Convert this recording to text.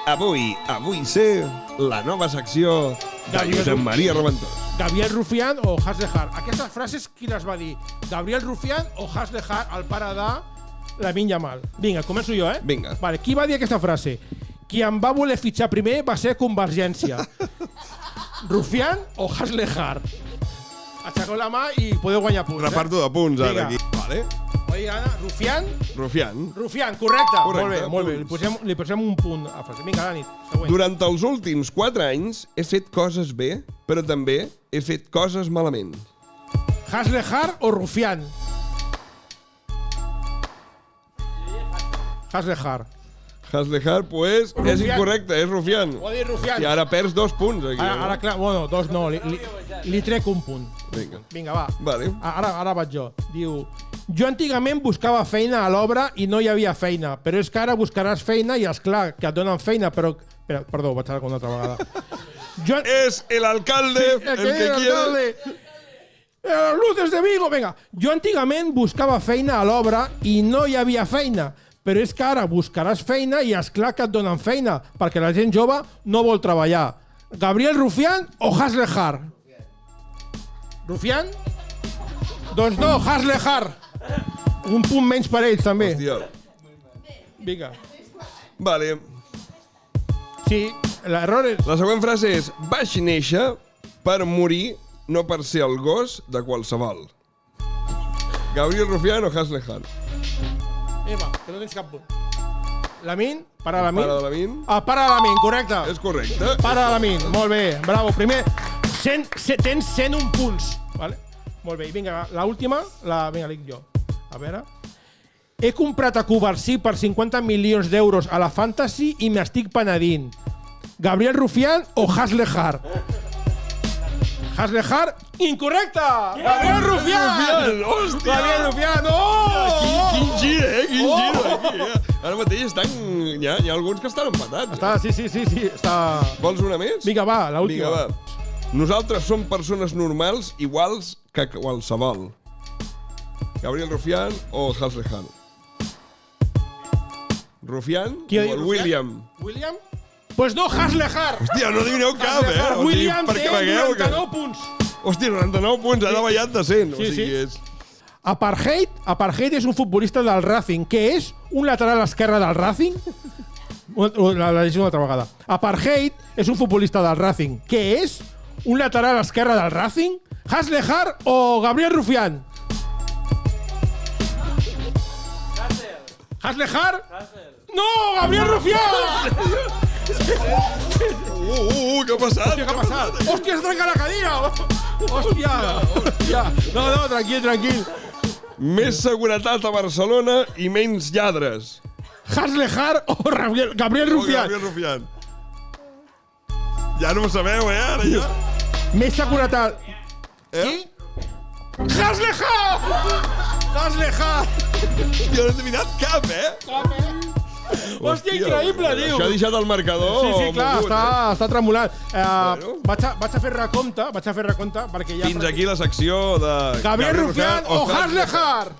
Avui sé la nova secció de Josep Maria Reventós. Gabriel Rufián o Haslejar. Aquestes frases qui les va dir? Gabriel Rufián o Haslejar, el pare de Lamine Yamal? Vinga, començo jo, eh? Vinga. Vale, qui va dir aquesta frase? Qui em va voler fitxar primer va ser Convergència. Rufián o Haslejar? Aixequeu la mà i podeu guanyar punts. Reparto de punts ara Vinga. aquí. Vale. Oye, Anna, Rufián? Rufián. Rufián, correcte. Correcte, Molt bé. punts. Li posem un punt a frase. Vinga, Dani, següent. Durant els últims 4 anys he fet coses bé, però també he fet coses malament. Haslejar o Rufián? Haslejar. Haslejar, pues, és Rufián. incorrecte, és Rufián. Ho ha dit Rufián. I ara perds 2 punts aquí. Ara, clar, bueno, dos no, li trec un punt. Vinga. Vinga, va. Vale. Ara vaig jo. Diu, jo antigament buscava feina a l'obra i no hi havia feina, però és que ara buscaràs feina i, esclar, que et donen feina, però... Perdó, vaig anar una altra vegada. Es el alcalde, el que quiere. Las luces de Vigo, venga. Jo antigament buscava feina a l'obra i no hi havia feina, però és que ara buscaràs feina i esclar que et donen feina, perquè la gent jove no vol treballar. Gabriel Rufián o Haslejar? Rufián? Doncs no, Haslejar. Un punt menys per ells, també. Hòstia. Vinga. Vale. Sí, l'error és... La següent frase és: vaig néixer per morir, no per ser el gos de qualsevol. Gabriel Rufián o Haslejar? Eva, que no tens cap punt. Lamine? Para Lamine? Pare de Lamine? Ah, para Lamine, correcte. És correcte. Para Lamine, molt bé, bravo. Primer, tens 101 punts. Vale? Molt bé, vinga, l'última, vinga, dic jo. A veure... He comprat a Covarsí per 50 milions d'euros a la Fantasy i m'estic penedint. Gabriel Rufián o Haslejar? Haslejar, incorrecte! Gabriel Rufián! Hòstia! Gabriel Rufián, oh! Quin gir, Quin gir aquí, Ara mateix estan... Hi ha alguns que estan empatats. Sí, està... Vols una més? Vinga, va, l'última. Vinga, va. Nosaltres som persones normals iguals que qualsevol. Gabriel Rufián o Haslejar? Rufián Qui ha o dit el Rufián? William? William? Pues no, Haslejar! Hòstia, no adivineu cap, Haslejar. William té veieu 99 punts. Hòstia, 99 punts, ha davallat de 100. Sí, o sigui, sí. és... Apartheid és un futbolista del Racing. Què és? Un lateral esquerre del Racing? La llegeixo una altra vegada. Apartheid és un futbolista del Racing. Què és? Un lateral esquerre del Racing? Haslejar o Gabriel Rufián? Haslejar? No, Gabriel Rufián! Què ha passat? Hòstia, què ha passat? Hòstia, es trenca la cadira! Hòstia! No, tranquil. Més seguretat a Barcelona i menys lladres. Haslejar o Gabriel Rufián? Gabriel Rufián. Ja no ho sabeu, ara ja. Més seguretat. Qui? Haslejar! Haslejar! Hòstia, no he endevinat cap, Hòstia, increïble, tio. Això ha deixat el marcador. Sí, clar, mogut, està tremolant. Bueno. Vaig a fer recompte, perquè ja... Fins aquí la secció de Gabriel Rufián o Haslejar!